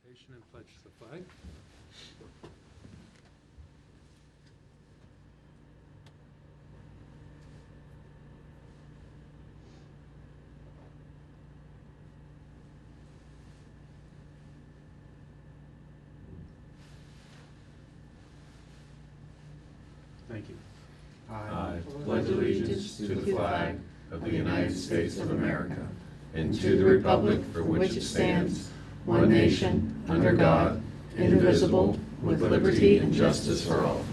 Salutation and pledge to the flag. Thank you. I pledge allegiance to the flag of the United States of America and to the republic for which it stands, one nation, under God, indivisible, with liberty and justice for all.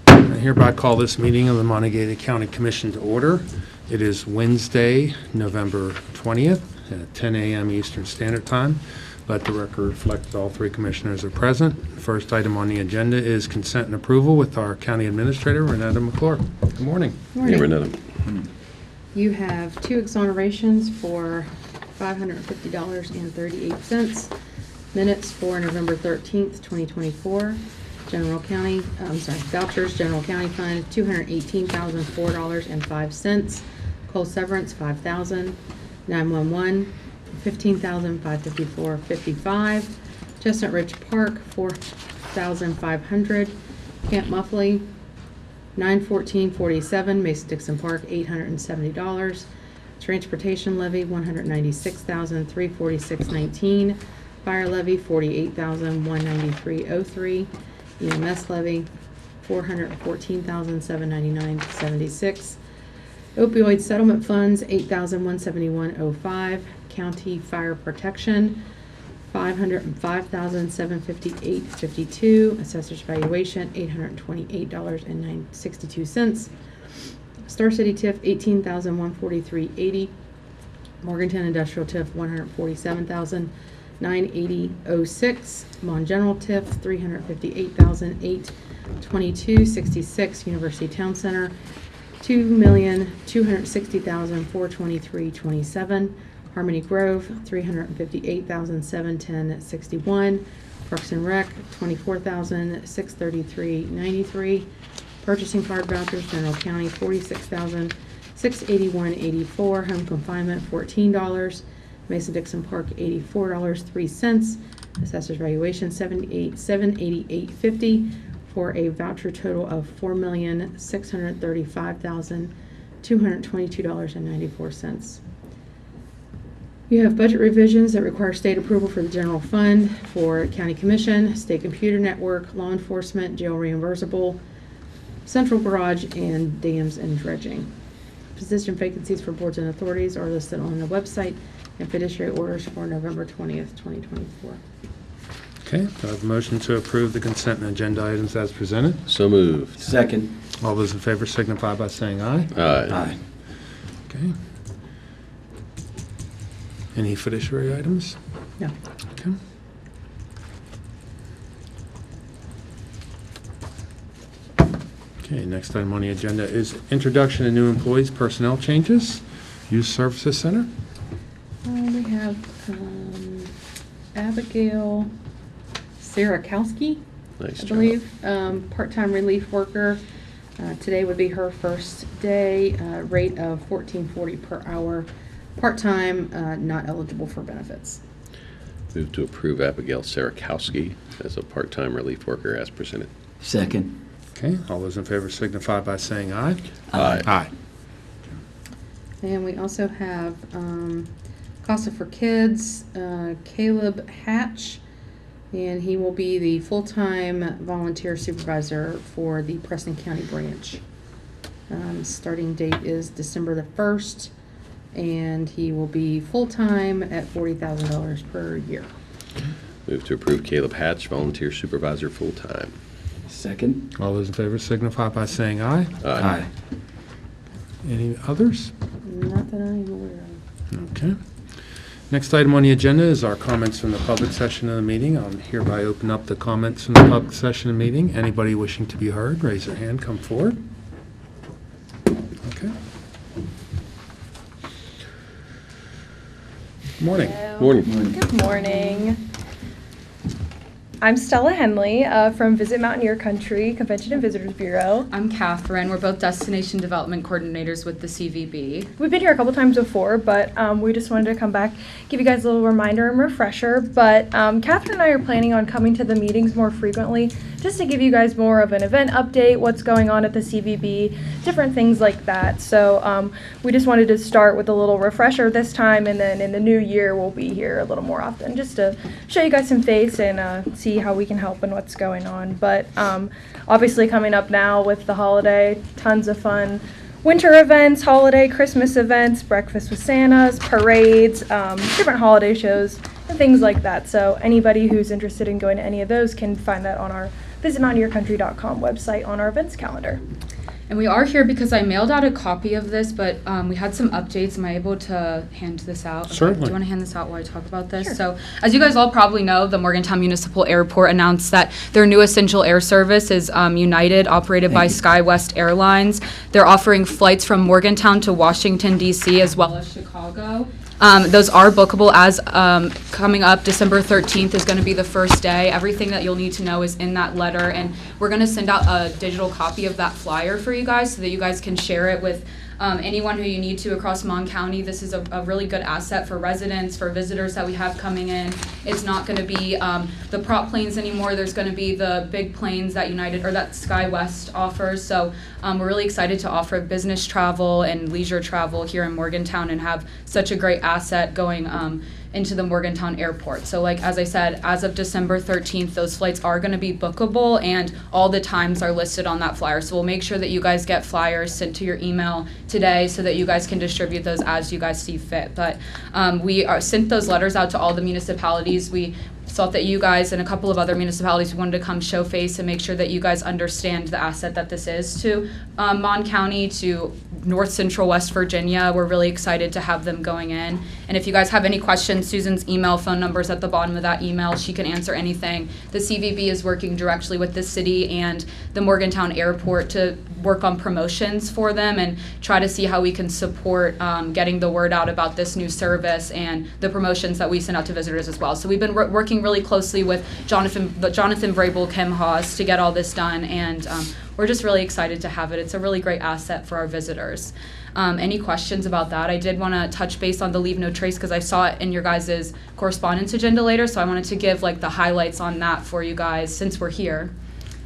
I hereby call this meeting of the Monongalia County Commission to order. It is Wednesday, November 20th at 10 a.m. Eastern Standard Time. Let the record reflect that all three commissioners are present. First item on the agenda is consent and approval with our County Administrator, Renetta McClure. Good morning. Hey, Renetta. You have two exonerations for $550.38. Minutes for November 13th, 2024. Vouchers, General County Fund, $218,004.05. Coal severance, $5,000. 911, $15,554.55. Chestnut Ridge Park, $4,500. Camp Muffley, $914.47. Mason-Dixon Park, $870. Transportation levy, $196,346.19. Fire levy, $48,193.03. EMS levy, $414,799.76. Opioid settlement funds, $8,171.05. County fire protection, $505,758.52. Assessor's valuation, $828.62. Star City TIF, $18,143.80. Morgantown Industrial TIF, $147,980.06. Mon General TIF, $358,822.66. University Town Center, $2,260,423.27. Harmony Grove, $358,710.61. Parks and Rec, $24,633.93. Purchasing card vouchers, General County, $46,681.84. Home confinement, $14. Mason-Dixon Park, $84.03. Assessor's valuation, $788.50, for a voucher total of $4,635,222.94. You have budget revisions that require state approval for the general fund, for county commission, state computer network, law enforcement, jail reimbursable, central garage, and dams and dredging. Position vacancies for boards and authorities are listed on the website, and fiduciary orders for November 20th, 2024. Okay, do I have a motion to approve the consent and agenda items as presented? So moved. Second. All those in favor signify by saying aye. Aye. Okay. Any fiduciary items? No. Okay. Okay, next item on the agenda is introduction of new employees, personnel changes, Youth Services Center. We have Abigail Sarakowski, Nice I job. believe, part-time relief worker. Today would be her first day, rate of $14.40 per hour. Part-time, not eligible for benefits. Move to approve Abigail Sarakowski as a part-time relief worker as presented. Second. Okay, all those in favor signify by saying aye. Aye. Aye. And we also have CASA for Kids, Caleb Hatch, and he will be the full-time volunteer supervisor for the Preston County branch. Starting date is December the 1st, and he will be full-time at $40,000 per year. Move to approve Caleb Hatch, volunteer supervisor, full-time. Second. All those in favor signify by saying aye. Aye. Any others? Not that I'm aware of. Okay. Next item on the agenda is our comments from the public session of the meeting. I'll hereby open up the comments from the public session of the meeting. Anybody wishing to be heard, raise their hand, come forward. Okay. Morning. Morning. Morning. Good morning. I'm Stella Henley from Visit Mountaineer Country Convention and Visitors Bureau. I'm Catherine. We're both Destination Development Coordinators with the CVB. We've been here a couple times before, but we just wanted to come back, give you guys a little reminder and refresher. But Catherine and I are planning on coming to the meetings more frequently, just to give you guys more of an event update, what's going on at the CVB, different things like that. So we just wanted to start with a little refresher this time, and then in the new year we'll be here a little more often, just to show you guys some face and see how we can help and what's going on. But obviously coming up now with the holiday, tons of fun winter events, holiday, Christmas events, breakfast with Santas, parades, different holiday shows, and things like that. So anybody who's interested in going to any of those can find that on our visitmountaineercountry.com website on our events calendar. And we are here because I mailed out a copy of this, but we had some updates. Am I able to hand this out? Okay. Certainly. Do you want to hand this out while I talk about this? Sure. So, as you guys all probably know, the Morgantown Municipal Airport announced that their new essential air service is United, operated by SkyWest Airlines. They're offering flights from Morgantown to Washington, D.C., as well as Chicago. Those are bookable as coming up December 13th is going to be the first day. Everything that you'll need to know is in that letter, and we're going to send out a digital copy of that flyer for you guys so that you guys can share it with anyone who you need to across Mon County. This is a really good asset for residents, for visitors that we have coming in. It's not going to be the prop planes anymore. There's going to be the big planes that United or that SkyWest offers. So we're really excited to offer business travel and leisure travel here in Morgantown and have such a great asset going into the Morgantown airport. So like, as I said, as of December 13th, those flights are going to be bookable and all the times are listed on that flyer. So we'll make sure that you guys get flyers sent to your email today so that you guys can distribute those as you guys see fit. But we sent those letters out to all the municipalities. We thought that you guys and a couple of other municipalities wanted to come show face and make sure that you guys understand the asset that this is to Mon County, to North Central West Virginia. We're really excited to have them going in. And if you guys have any questions, Susan's email, phone number is at the bottom of that email. She can answer anything. The CVB is working directly with the city and the Morgantown Airport to work on promotions for them and try to see how we can support getting the word out about this new service and the promotions that we send out to visitors as well. So we've been working really closely with Jonathan Vrabel, Kim Haas to get all this done, and we're just really excited to have it. It's a really great asset for our visitors. Any questions about that? I did want to touch base on the Leave No Trace because I saw it in your guys' correspondence agenda later, so I wanted to give like the highlights on that for you guys since we're here.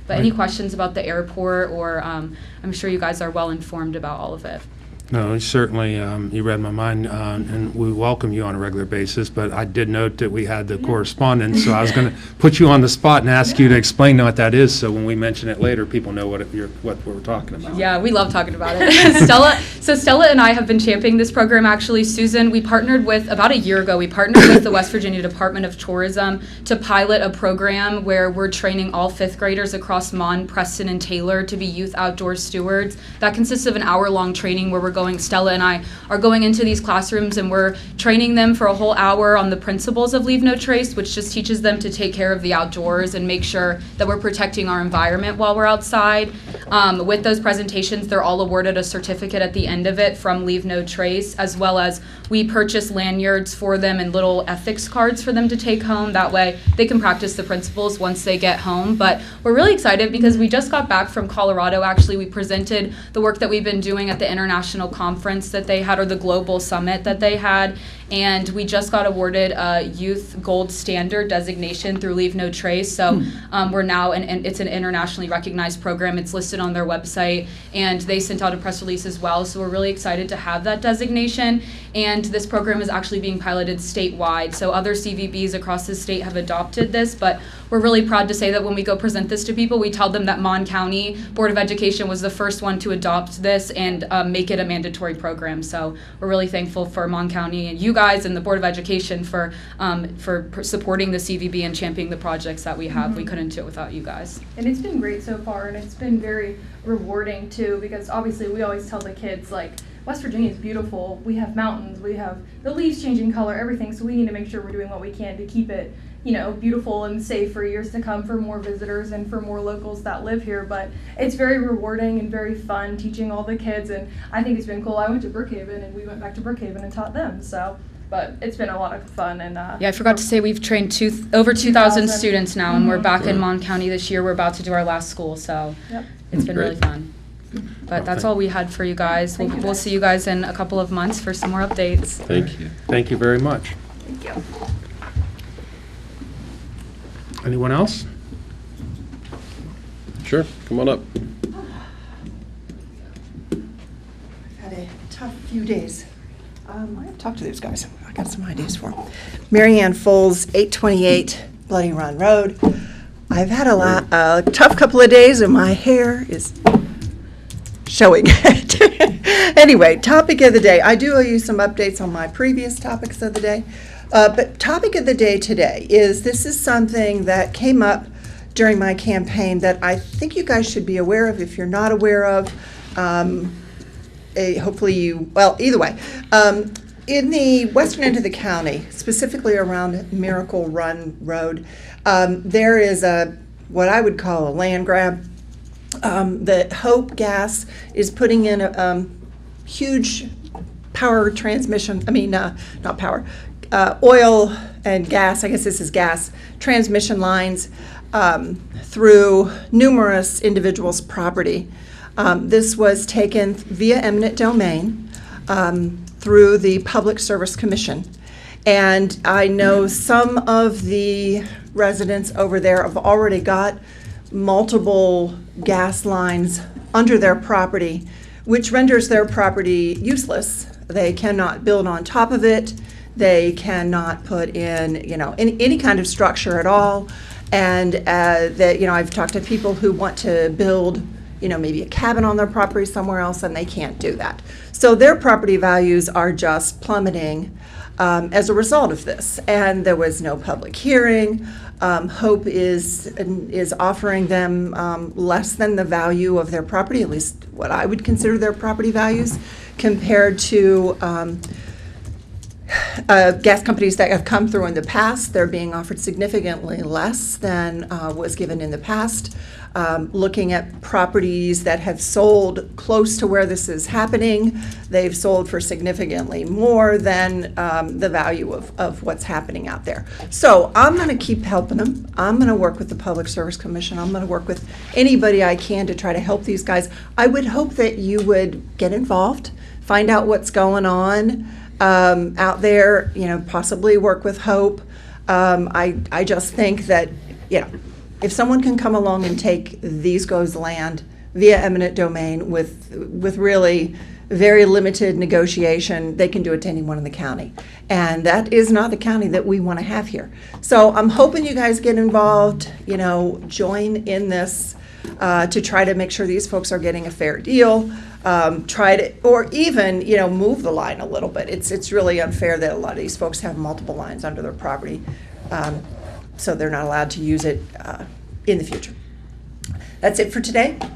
But any questions about the airport, or I'm sure you guys are well informed about all of it. No, certainly, you read my mind, and we welcome you on a regular basis, but I did note that we had the correspondence, so I was going to put you on the spot and ask you to explain what that is, so when we mention it later, people know what we're talking about. Yeah, we love talking about it. Stella and I have been championing this program, actually. Susan, we partnered with, about a year ago, we partnered with the West Virginia Department of Tourism to pilot a program where we're training all fifth graders across Mon, Preston, and Taylor to be youth outdoor stewards. That consists of an hour-long training where Stella and I are going into these classrooms and we're training them for a whole hour on the principles of Leave No Trace, which just teaches them to take care of the outdoors and make sure that we're protecting our environment while we're outside. With those presentations, they're all awarded a certificate at the end of it from Leave No Trace, as well as we purchase lanyards for them and little ethics cards for them to take home. That way they can practice the principles once they get home. But we're really excited because we just got back from Colorado. Actually, we presented the work that we've been doing at the International Conference that they had, or the Global Summit that they had, and we just got awarded a Youth Gold Standard designation through Leave No Trace. So we're now, and it's an internationally recognized program. It's listed on their website, and they sent out a press release as well. So we're really excited to have that designation. And this program is actually being piloted statewide. So other CVBs across the state have adopted this, but we're really proud to say that when we go present this to people, we tell them that Mon County Board of Education was the first one to adopt this and make it a mandatory program. So we're really thankful for Mon County and you guys and the Board of Education for supporting the CVB and championing the projects that we have. We couldn't do it without you guys. And it's been great so far, and it's been very rewarding too, because obviously we always tell the kids, like, West Virginia is beautiful. We have mountains, we have the leaves changing color, everything, so we need to make sure we're doing what we can to keep it, you know, beautiful and safe for years to come for more visitors and for more locals that live here. But it's very rewarding and very fun teaching all the kids, and I think it's been cool. I went to Brookhaven, and we went back to Brookhaven and taught them, so. but it's been a lot of fun. And Yeah, I forgot to say we've trained over 2,000 students now, and we're back in Good. Mon County this year. We're about to do our last school, so Yep. it's been really Great. fun. But that's Okay. all we had for you guys. Thank you, We'll guys. see you guys in a couple of months for some more updates. Thank you. Thank you very much. Thank you. Anyone else? Sure, come on up. Had a tough few days. I have talked to these guys. I got some ideas for them. Mary Ann Foles, 828 Bloody Run Road. I've had a tough couple of days and my hair is showing it. Anyway, topic of the day. I do owe you some updates on my previous topics of the day. But topic of the day today is this is something that came up during my campaign that I think you guys should be aware of. If you're not aware of, hopefully you, well, either way. In the western end of the county, specifically around Miracle Run Road, there is what I would call a land grab. The Hope Gas is putting in a huge power transmission, not power, oil and gas, I guess this is gas, transmission lines through numerous individuals' property. This was taken via eminent domain through the Public Service Commission. And I know some of the residents over there have already got multiple gas lines under their property, which renders their property useless. They cannot build on top of it. They cannot put in, any kind of structure at all. And I've talked to people who want to build, maybe a cabin on their property somewhere else, and they can't do that. So their property values are just plummeting as a result of this. And there was no public hearing. Hope is offering them less than the value of their property, at least what I would consider their property values, compared to gas companies that have come through in the past. They're being offered significantly less than was given in the past. Looking at properties that have sold close to where this is happening, they've sold for significantly more than the value of what's happening out there. So I'm going to keep helping them. I'm going to work with the Public Service Commission. I'm going to work with anybody I can to try to help these guys. I would hope that you would get involved, find out what's going on out there, possibly work with Hope. I just think that, if someone can come along and take these guys' land via eminent domain with really very limited negotiation, they can do it to anyone in the county. And that is not the county that we want to have here. So I'm hoping you guys get involved, join in this to try to make sure these folks are getting a fair deal. Try to, or even, move the line a little bit. It's really unfair that a lot of these folks have multiple lines under their property, so they're not allowed to use it in the future. That's it for today. All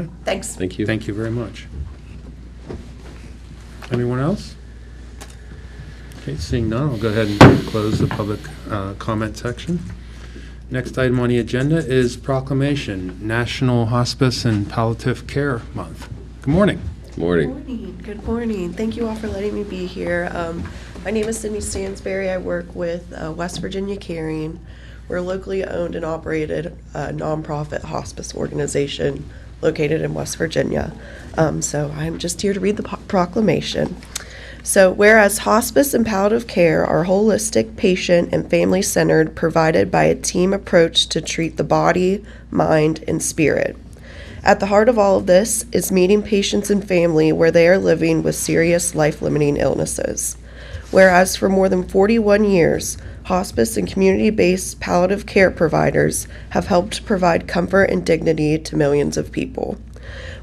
right. Thanks. Thank you. Thank you very much. Anyone else? Okay, seeing none, I'll go ahead and close the public comment section. Next item on the agenda is proclamation, National Hospice and Palliative Care Month. Good morning. Good morning. Morning. Good morning. Thank you all for letting me be here. My name is Sydney Stansberry. I work with West Virginia Caring. We're a locally owned and operated nonprofit hospice organization located in West Virginia. So I'm just here to read the proclamation. So whereas hospice and palliative care are holistic, patient, and family-centered, provided by a team approach to treat the body, mind, and spirit. At the heart of all of this is meeting patients and family where they are living with serious life-limiting illnesses. Whereas for more than 41 years, hospice and community-based palliative care providers have helped provide comfort and dignity to millions of people.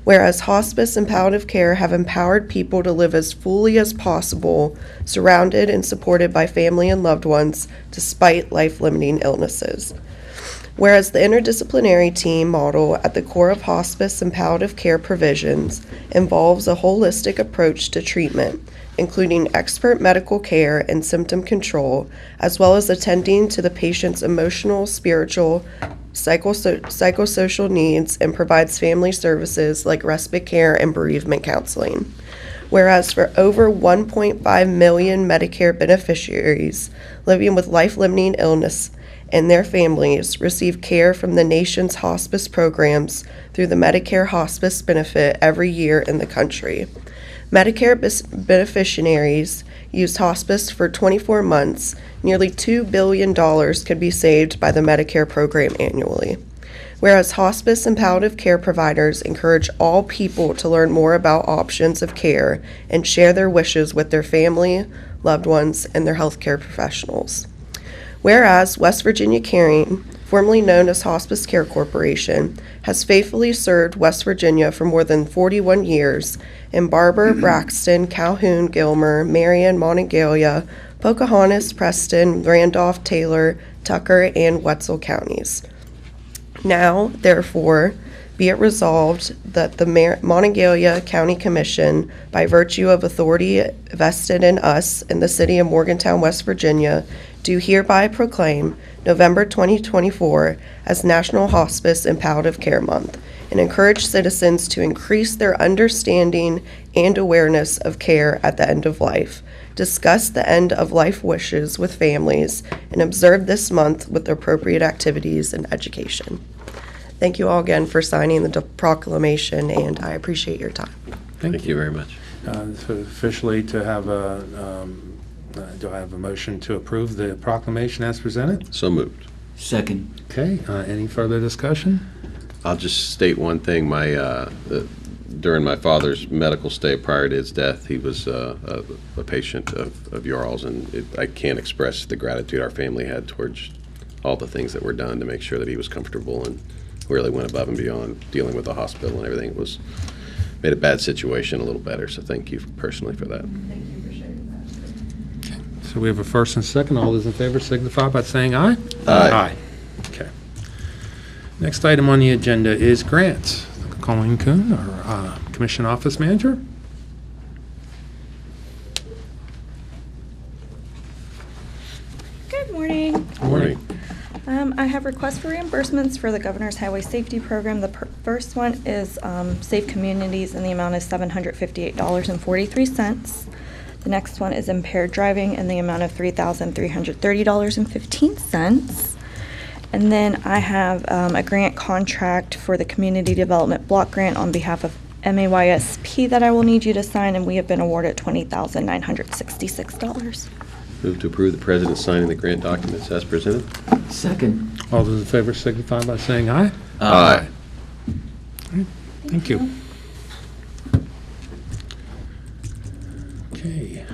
Whereas hospice and palliative care have empowered people to live as fully as possible, surrounded and supported by family and loved ones, despite life-limiting illnesses. Whereas the interdisciplinary team model at the core of hospice and palliative care provisions involves a holistic approach to treatment, including expert medical care and symptom control, as well as attending to the patient's emotional, spiritual, psychosocial needs, and provides family services like respite care and bereavement counseling. Whereas for over 1.5 million Medicare beneficiaries living with life-limiting illness and their families receive care from the nation's hospice programs through the Medicare hospice benefit every year in the country. Medicare beneficiaries use hospice for 24 months. Nearly $2 billion could be saved by the Medicare program annually. Whereas hospice and palliative care providers encourage all people to learn more about options of care and share their wishes with their family, loved ones, and their healthcare professionals. Whereas West Virginia Caring, formerly known as Hospice Care Corporation, has faithfully served West Virginia for more than 41 years in Barber, Braxton, Calhoun, Gilmer, Marion, Monongalia, Pocahontas, Preston, Randolph, Taylor, Tucker, and Wetzel counties. Now, therefore, be it resolved that the Monongalia County Commission, by virtue of authority vested in us in the city of Morgantown, West Virginia, do hereby proclaim November 2024 as National Hospice and Palliative Care Month and encourage citizens to increase their understanding and awareness of care at the end of life, discuss the end of life wishes with families, and observe this month with appropriate activities and education. Thank you all again for signing the proclamation, and I appreciate your time. Thank you very much. So officially to have do I have a motion to approve the proclamation as presented? So moved. Second. Okay, any further discussion? I'll just state one thing. During my father's medical stay prior to his death, he was a patient of Jarl's, and I can't express the gratitude our family had towards all the things that were done to make sure that he was comfortable, and really went above and beyond dealing with the hospital and everything. It made a bad situation a little better, so thank you personally for that. Thank you for sharing that. So we have a first and second. All those in favor signify by saying aye. Aye. Okay. Next item on the agenda is grants. Colleen Kuhn, our Commission Office Manager. Good morning. Morning. I have requests for reimbursements for the Governor's Highway Safety Program. The first one is Safe Communities, and the amount is $758.43. The next one is Impaired Driving, and the amount of $3,330.15. And then I have a grant contract for the Community Development Block Grant on behalf of MAYSP that I will need you to sign, and we have been awarded $20,966. Move to approve the president signing the grant documents as presented. Second. All those in favor signify by saying aye. Aye. Thank you. Okay.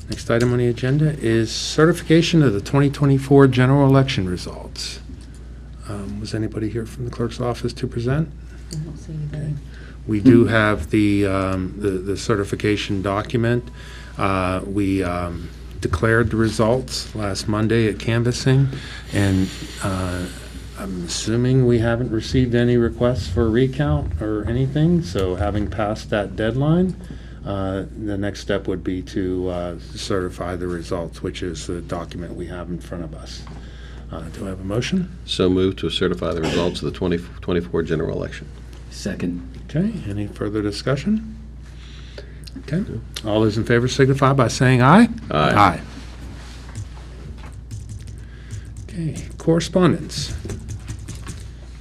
Next item on the agenda is certification of the 2024 general election results. Was anybody here from the clerk's office to present? I don't see anybody. We do have the certification document. We declared the results last Monday at canvassing, and I'm assuming we haven't received any requests for a recount or anything, so having passed that deadline, the next step would be to certify the results, which is the document we have in front of us. Do I have a motion? So moved to certify the results of the 2024 general election. Second. Okay, any further discussion? Okay, all those in favor signify by saying aye. Aye. Okay, correspondence.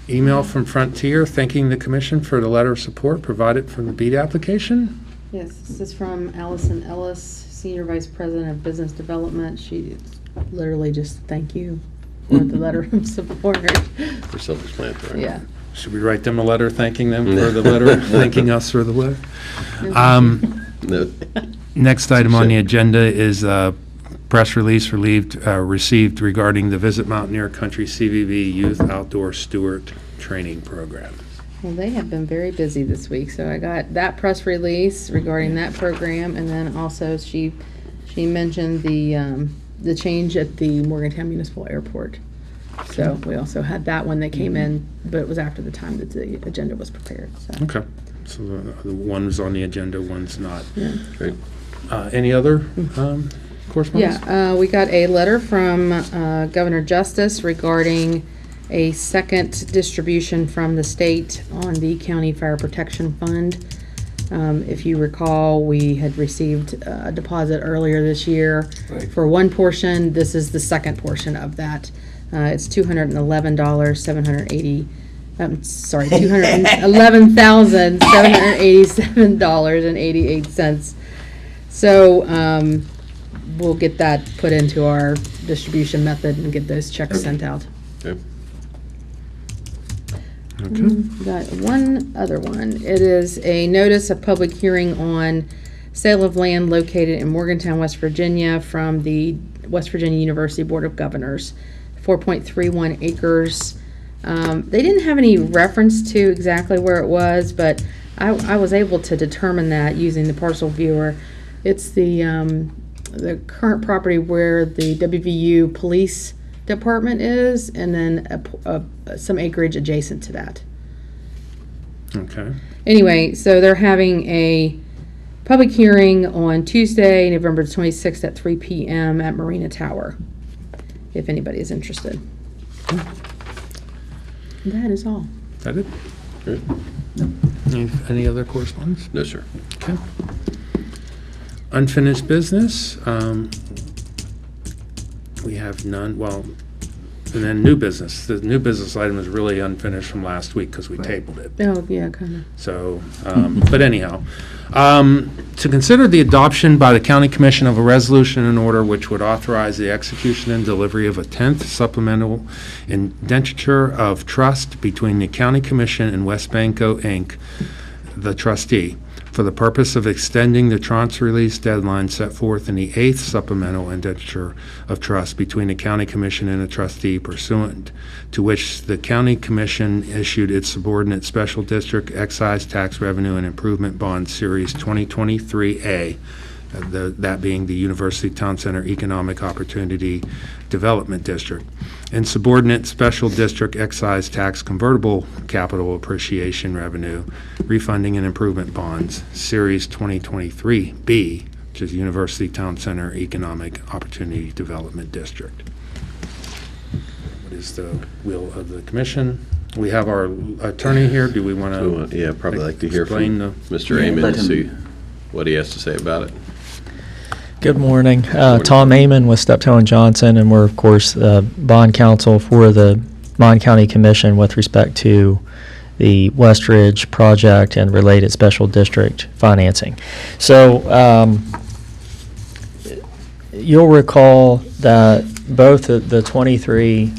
Email from Frontier thanking the commission for the letter of support provided for the BEAD application. Yes, this is from Allison Ellis, Senior Vice President of Business Development. She literally just thank you for the letter of support. For self-explanatory. Yeah. Should we write them a letter thanking them for the letter, thanking us for the letter? No. Next item on the agenda is a press release received regarding the Visit Mountaineer Country CVB Youth Outdoor Steward Training Program. Well, they have been very busy this week, so I got that press release regarding that program, and then also she mentioned the change at the Morgantown Municipal Airport. So we also had that one that came in, but it was after the time that the agenda was prepared. So. Okay, so the one's on the agenda, one's not. Yeah. Great. Any other correspondence? Yeah, we got a letter from Governor Justice regarding a second distribution from the state on the County Fire Protection Fund. If you recall, we had received a deposit earlier this year for one portion. This is the second portion of that. It's $211,787. $211,787.88. So we'll get that put into our distribution method and get those checks sent out. Okay. Got one other one. It is a notice of public hearing on sale of land located in Morgantown, West Virginia from the West Virginia University Board of Governors. 4.31 acres. They didn't have any reference to exactly where it was, but I was able to determine that using the parcel viewer. It's the current property where the WVU Police Department is, and then some acreage adjacent to that. Okay. Anyway, so they're having a public hearing on Tuesday, November 26th at 3 p.m. at Marina Tower, if anybody is interested. That is all. Is that it? Great. Any other correspondence? No, sir. Okay. Unfinished business, we have none, well, and then new business. The new business item is really unfinished from last week because we tabled it. Oh, yeah, kind of. So, but anyhow, to consider the adoption by the County Commission of a resolution and order which would authorize the execution and delivery of a 10th supplemental indenture of trust between the County Commission and West Banco, Inc., the trustee, for the purpose of extending the tranche release deadline set forth in the 8th supplemental indenture of trust between the County Commission and the trustee, pursuant to which the County Commission issued its subordinate Special District Excise Tax Revenue and Improvement Bond Series 2023A, that being the University Town Center Economic Opportunity Development District, and subordinate Special District Excise Tax Convertible Capital Appreciation Revenue Refunding and Improvement Bonds, Series 2023B, which is University Town Center Economic Opportunity Development District. What is the will of the commission? We have our attorney here. Do we want to? Yeah, probably like to hear explain from Mr. Amon let to him- see what he has to say about it. Good morning. Tom Amon with Steptoe and Johnson, and we're, of course, bond counsel for the Mon County Commission with respect to the Westridge project and related special district financing. So you'll recall that both the 23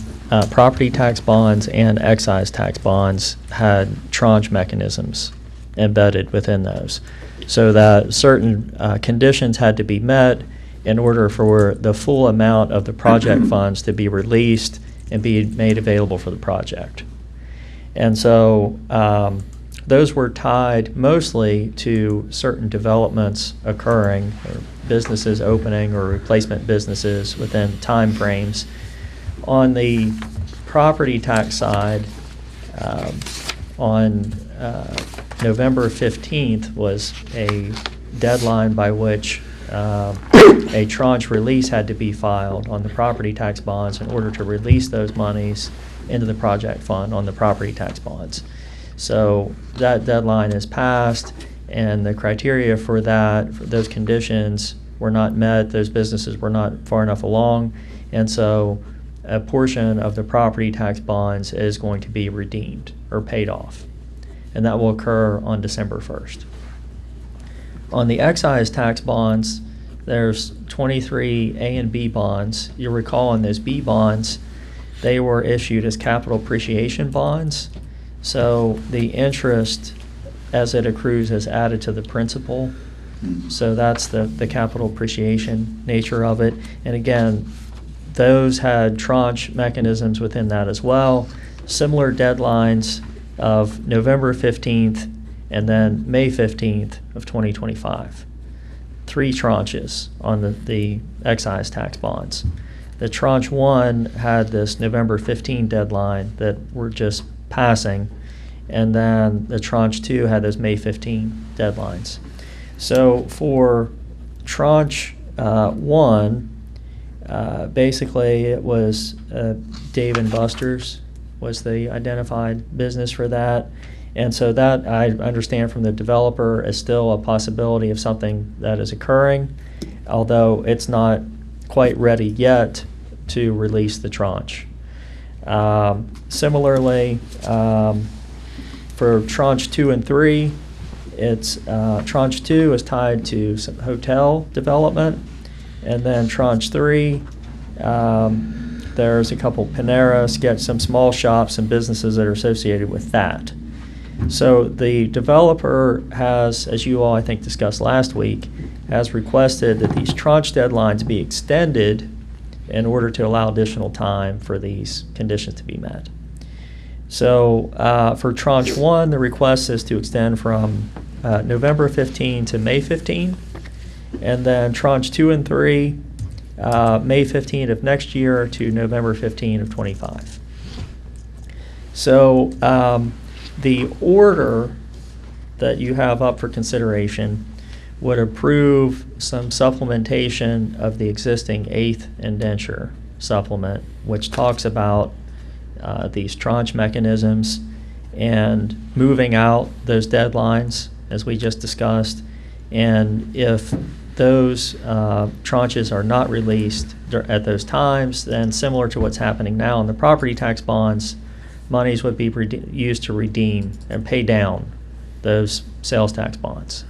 property tax bonds and excise tax bonds had tranche mechanisms embedded within those, so that certain conditions had to be met in order for the full amount of the project funds to be released and be made available for the project. And so those were tied mostly to certain developments occurring, or businesses opening, or replacement businesses within time frames. On the property tax side, on November 15th was a deadline by which a tranche release had to be filed on the property tax bonds in order to release those monies into the project fund on the property tax bonds. So that deadline is passed, and the criteria for that, for those conditions, were not met. Those businesses were not far enough along, and so a portion of the property tax bonds is going to be redeemed or paid off, and that will occur on December 1st. On the excise tax bonds, there's 23 A and B bonds. You'll recall on those B bonds, they were issued as capital appreciation bonds. So the interest as it accrues is added to the principal. So that's the capital appreciation nature of it. And again, those had tranche mechanisms within that as well. Similar deadlines of November 15th and then May 15th of 2025. 3 tranches on the excise tax bonds. The tranche 1 had this November 15 deadline that we're just passing, and then the tranche 2 had those May 15 deadlines. So for tranche 1, basically it was Dave & Buster's was the identified business for that, And so that, I understand from the developer, is still a possibility of something that is occurring, although it's not quite ready yet to release the tranche. Similarly, for tranche 2 and 3, it's tranche 2 is tied to some hotel development, and then tranche 3, there's a couple Panera, some small shops and businesses that are associated with that. So the developer has, as you all I think discussed last week, has requested that these tranche deadlines be extended in order to allow additional time for these conditions to be met. So for tranche 1, the request is to extend from November 15 to May 15, and then tranche 2 and 3, May 15 of next year to November 15 of 25. So the order that you have up for consideration would approve some supplementation of the existing 8th indenture supplement, which talks about these tranche mechanisms and moving out those deadlines, as we just discussed. And if those tranches are not released at those times, then similar to what's happening now in the property tax bonds, monies would be used to redeem and pay down those sales tax bonds.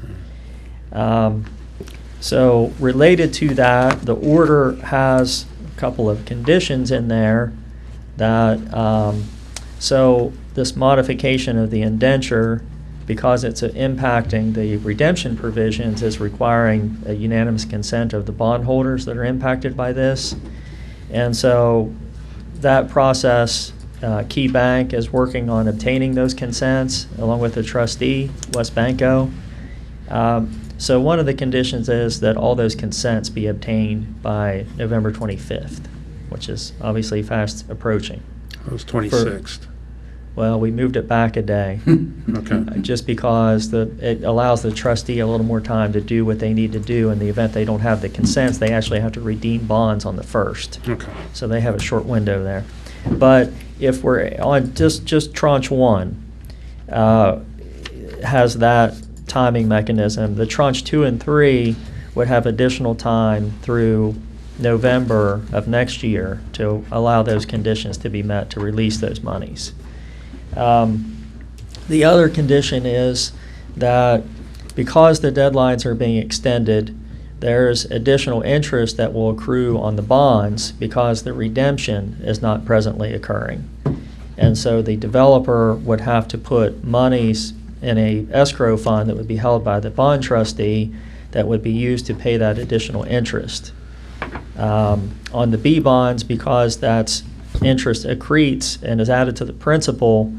So related to that, the order has a couple of conditions in there that, so this modification of the indenture, because it's impacting the redemption provisions, is requiring a unanimous consent of the bondholders that are impacted by this. And so that process, Key Bank is working on obtaining those consents along with the trustee, West Banco. So one of the conditions is that all those consents be obtained by November 25th, which is obviously fast approaching. It was 26th. Well, we moved it back a day. Okay. Just because it allows the trustee a little more time to do what they need to do. In the event they don't have the consents, they actually have to redeem bonds on the 1st. Okay. So they have a short window there. But if we're on just tranche 1, has that timing mechanism. The tranche 2 and 3 would have additional time through November of next year to allow those conditions to be met to release those monies. The other condition is that because the deadlines are being extended, there's additional interest that will accrue on the bonds because the redemption is not presently occurring. And so the developer would have to put monies in a escrow fund that would be held by the bond trustee that would be used to pay that additional interest. On the B bonds, because that's interest accretes and is added to the principal,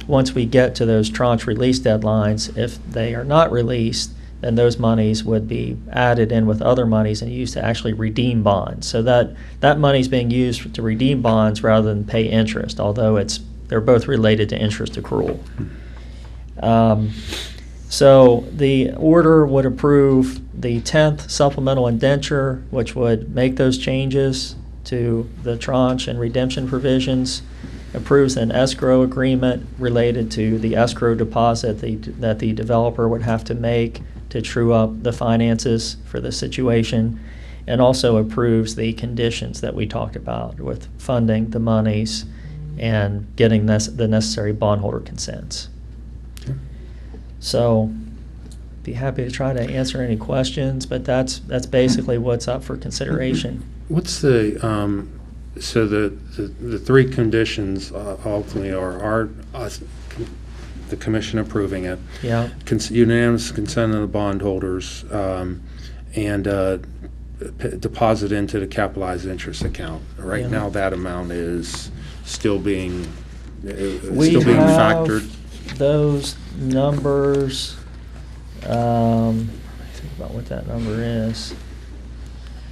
once we get to those tranche release deadlines, if they are not released, then those monies would be added in with other monies and used to actually redeem bonds. So that money is being used to redeem bonds rather than pay interest, although they're both related to interest accrual. So the order would approve the 10th supplemental indenture, which would make those changes to the tranche and redemption provisions, approves an escrow agreement related to the escrow deposit that the developer would have to make to true up the finances for the situation, and also approves the conditions that we talked about with funding the monies and getting the necessary bondholder consents. Okay. So be happy to try to answer any questions, but that's basically what's up for consideration. What's the so the three conditions ultimately are us, the commission approving it, Yeah. Unanimous consent of the bondholders, and deposit into the capitalized interest account. Right Yeah. now, that amount is still being We factored. have those numbers. Think about what that number is.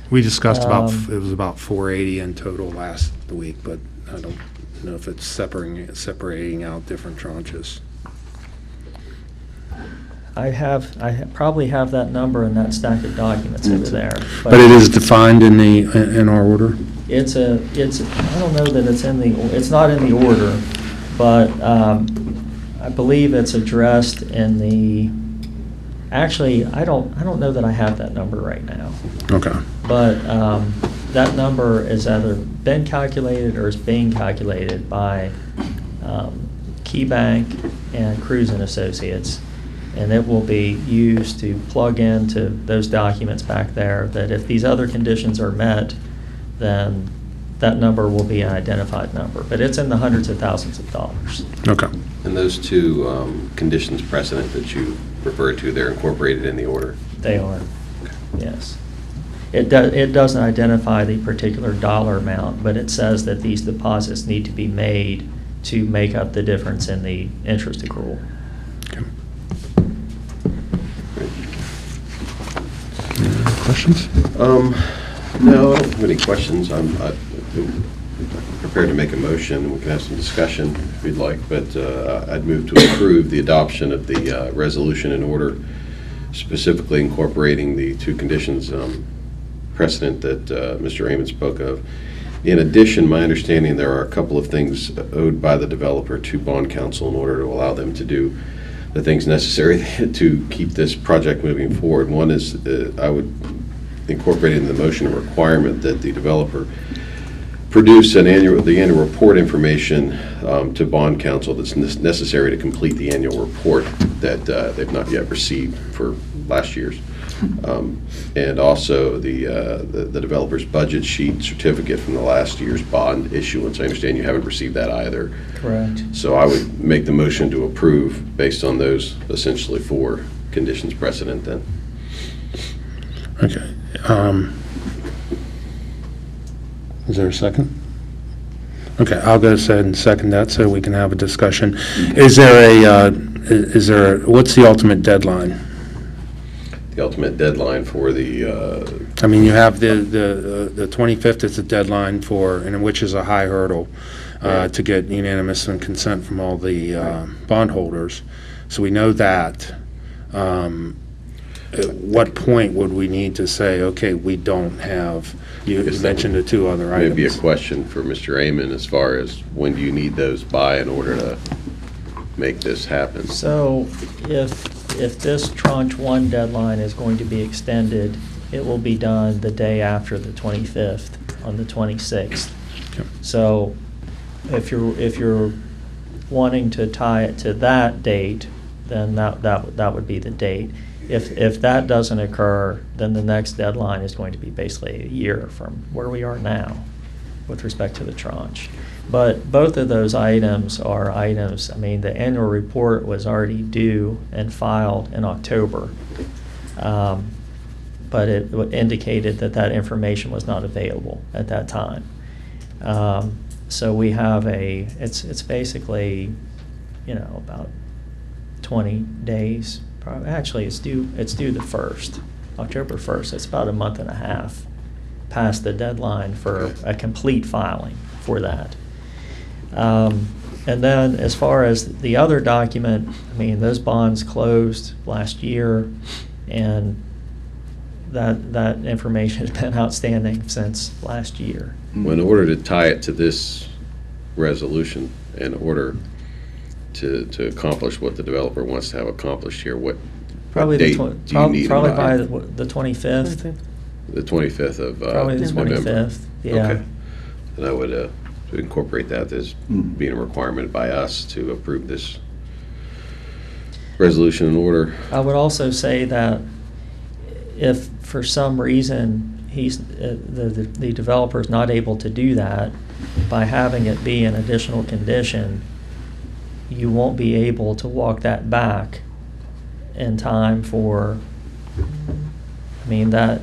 We discussed it was Um, about 480 in total last week, but I don't know if it's separating out different tranches. I probably have that number in that stack of documents over there. But it is defined in our order? I don't know that it's not in the order, but I believe it's addressed in the, actually, I don't know that I have that number right now. Okay. But that number is either been calculated or is being calculated by KeyBank and Cruz and Associates. And it will be used to plug into those documents back there, that if these other conditions are met, then that number will be an identified number. But it's in the hundreds of thousands of dollars. Okay. And those two conditions precedent that you referred to, they're incorporated in the order? They are, yes. It doesn't identify the particular dollar amount, but it says that these deposits need to be made to make up the difference in the interest accrual. Okay. Any questions? No, I don't have any questions. I'm prepared to make a motion. We can have some discussion if you'd like, but I'd move to approve the adoption of the resolution in order, specifically incorporating the two conditions precedent that Mr. Raymond spoke of. In addition, my understanding, there are a couple of things owed by the developer to bond counsel in order to allow them to do the things necessary to keep this project moving forward. One is I would incorporate in the motion a requirement that the developer produce the annual report information to bond counsel that's necessary to complete the annual report that they've not yet received for last year's. And also the developer's budget sheet certificate from the last year's bond issuance. I understand you haven't received that either. Correct. So I would make the motion to approve based on those essentially four conditions precedent then. Okay. Is there a second? Okay, I'll go ahead and second that so we can have a discussion. Is there what's the ultimate deadline? The ultimate deadline for the, I mean, you have the 25th is the deadline for, and which is a high hurdle to get unanimous and consent from all the bondholders. So we know that. At what point would we need to say, okay, we don't have, you mentioned the two other items. maybe a question for Mr. Amon as far as when do you need those by in order to make this happen? So if this tranche 1 deadline is going to be extended, it will be done the day after the 25th, on the 26th. Okay. So if you're wanting to tie it to that date, then that would be the date. If that doesn't occur, then the next deadline is going to be basically a year from where we are now with respect to the tranche. But both of those items are items, I mean, the annual report was already due and filed in October. But it indicated that information was not available at that time. So we have it's basically, about 20 days. Actually, it's due the 1st, October 1st. It's about a month and a half past the deadline for a complete filing for that. And then as far as the other document, I mean, those bonds closed last year, and that information has been outstanding since last year. In order to tie it to this resolution, in order to accomplish what the developer wants to have accomplished here, what date do you need? Probably by the 25th. The 25th of Probably the November. 25th, yeah. Okay. And I would incorporate that as being a requirement by us to approve this resolution in order. I would also say that if for some reason the developer is not able to do that, by having it be an additional condition, you won't be able to walk that back in time for, I mean, that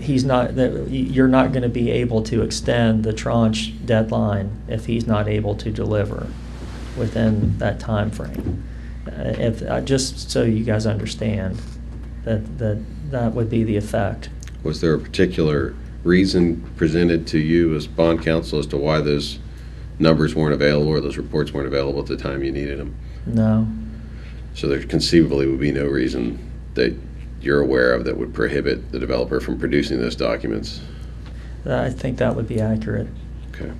you're not going to be able to extend the tranche deadline if he's not able to deliver within that time frame. Just so you guys understand that would be the effect. Was there a particular reason presented to you as bond counsel as to why those numbers weren't available or those reports weren't available at the time you needed them? No. So there conceivably would be no reason that you're aware of that would prohibit the developer from producing those documents? I think that would be accurate. Okay.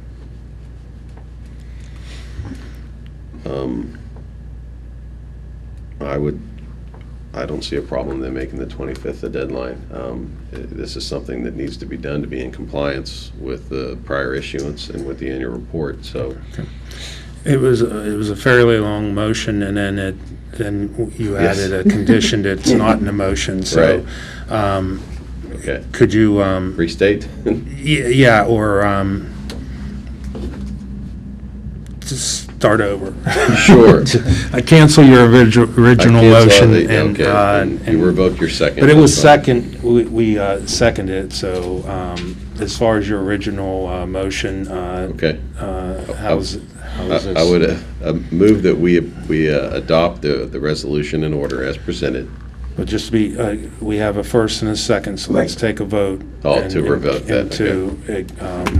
I don't see a problem in making the 25th the deadline. This is something that needs to be done to be in compliance with the prior issuance and with the annual report, so. It was a fairly long motion, and then you added a condition that's not in the motion, so. Okay. Could you, Restate? yeah, or, just start over. Sure. I cancel your original motion Okay, and you revoke your second. But it was That's fine. second, we seconded it, so as far as your original motion, Okay. how's this? I would move that we adopt the resolution in order as presented. But just to be, we have a first and a second, so let's take a vote. Oh, to revoke that, And to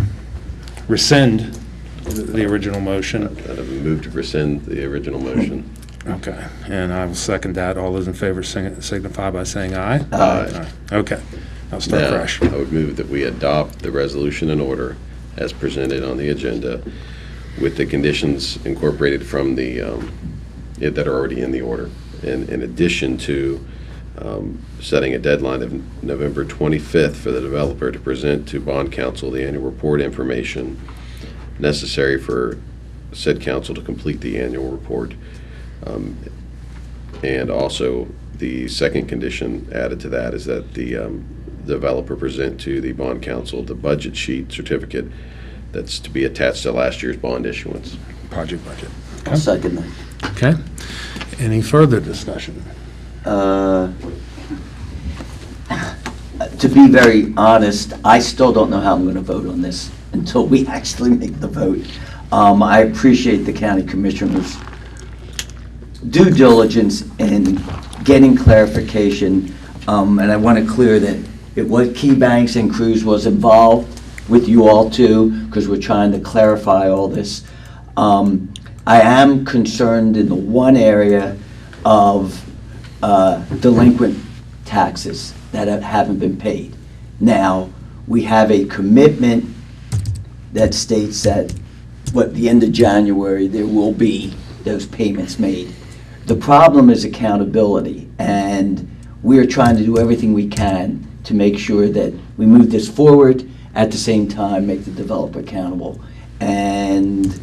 rescind the original motion. I'd move to rescind the original motion. Okay, and I will second that. All those in favor signify by saying aye. Aye. Okay, I'll start Now, fresh. I would move that we adopt the resolution in order as presented on the agenda with the conditions incorporated from the, that are already in the order. In addition to setting a deadline of November 25th for the developer to present to bond counsel the annual report information necessary for said council to complete the annual report. And also, the second condition added to that is that the developer present to the bond council the budget sheet certificate that's to be attached to last year's bond issuance. Project budget. I'll second that. Okay. Any further discussion? To be very honest, I still don't know how I'm going to vote on this until we actually make the vote. I appreciate the county commissioners' due diligence in getting clarification, and I want to clear that it was Key Banks and Cruz was involved with you all too, because we're trying to clarify all this. I am concerned in the one area of delinquent taxes that haven't been paid. Now, we have a commitment that states that, the end of January, there will be those payments made. The problem is accountability, and we're trying to do everything we can to make sure that we move this forward, at the same time, make the developer accountable. And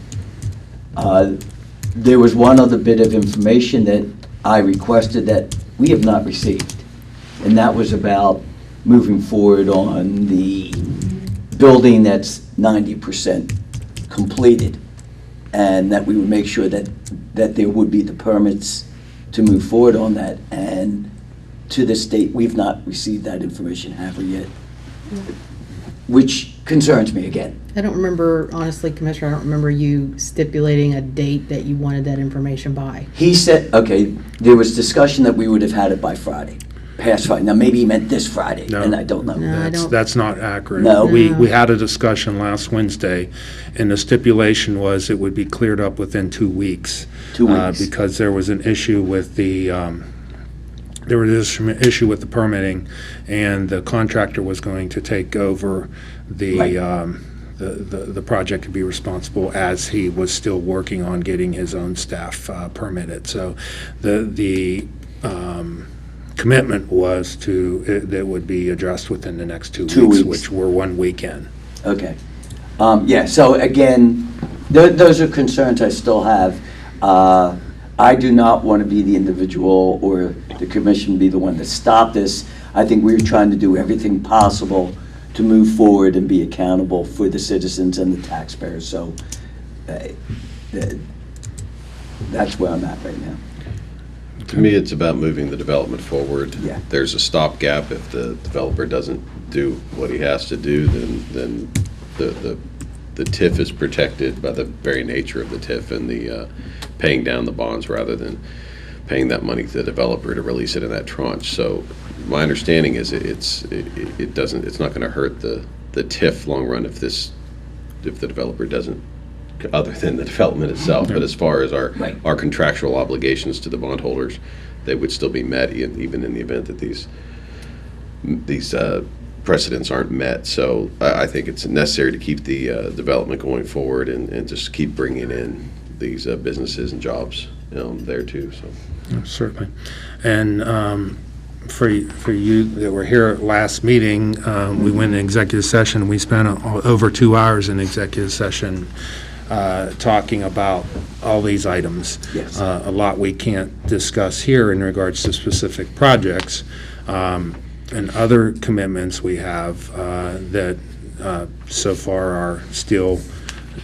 there was one other bit of information that I requested that we have not received, and that was about moving forward on the building that's 90% completed, and that we would make sure that there would be the permits to move forward on that. And to this date, we've not received that information, have we yet? Which concerns me again. I don't remember, honestly, Commissioner, I don't remember you stipulating a date that you wanted that information by. He said, okay, there was discussion that we would have had it by Friday, past Friday. Now, maybe he meant this Friday, No. and I don't know. No. I don't- That's not accurate. No. We had a discussion last Wednesday, and the stipulation was it would be cleared up within 2 weeks. 2 weeks. Because there was an issue with the, issue with the permitting, and the contractor was going to take over the project to be responsible as he was still working on getting his own staff permitted. So the commitment was that would be addressed within the next 2 2 weeks, weeks. which were 1 weekend. Okay. Yeah, so again, those are concerns I still have. I do not want to be the individual or the commission be the one to stop this. I think we're trying to do everything possible to move forward and be accountable for the citizens and the taxpayers. So that's where I'm at right now. To me, it's about moving the development forward. Yeah. There's a stopgap. If the developer doesn't do what he has to do, then the TIF is protected by the very nature of the TIF and the paying down the bonds rather than paying that money to the developer to release it in that tranche. So my understanding is it's not going to hurt the TIF long run if the developer doesn't, other than the development itself. But as far as Right. our contractual obligations to the bondholders, they would still be met even in the event that these precedents aren't met. So I think it's necessary to keep the development going forward and just keep bringing in these businesses and jobs there too. So Certainly. And for you that were here at last meeting, we went in executive session. We spent over 2 hours in executive session talking about all these items. Yes. A lot we can't discuss here in regards to specific projects and other commitments we have that so far are still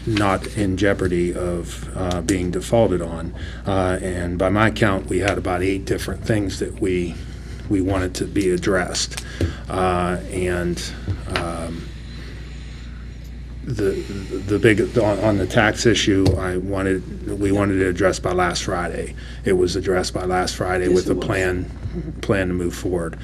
not in jeopardy of being defaulted on. And by my count, we had about 8 different things that we wanted to be addressed. The big, on the tax issue, we wanted it addressed by last Friday. It was addressed by last Friday Yes, with it a was. plan to move forward.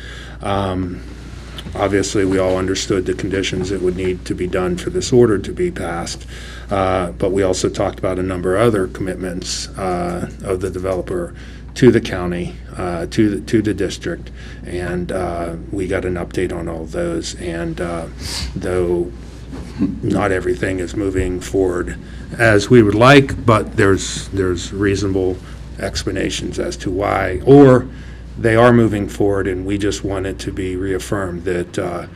Obviously, we all understood the conditions that would need to be done for this order to be passed, but we also talked about a number of other commitments of the developer to the county, to the district, and we got an update on all those. And though not everything is moving forward as we would like, but there's reasonable explanations as to why, or they are moving forward, and we just wanted to be reaffirmed that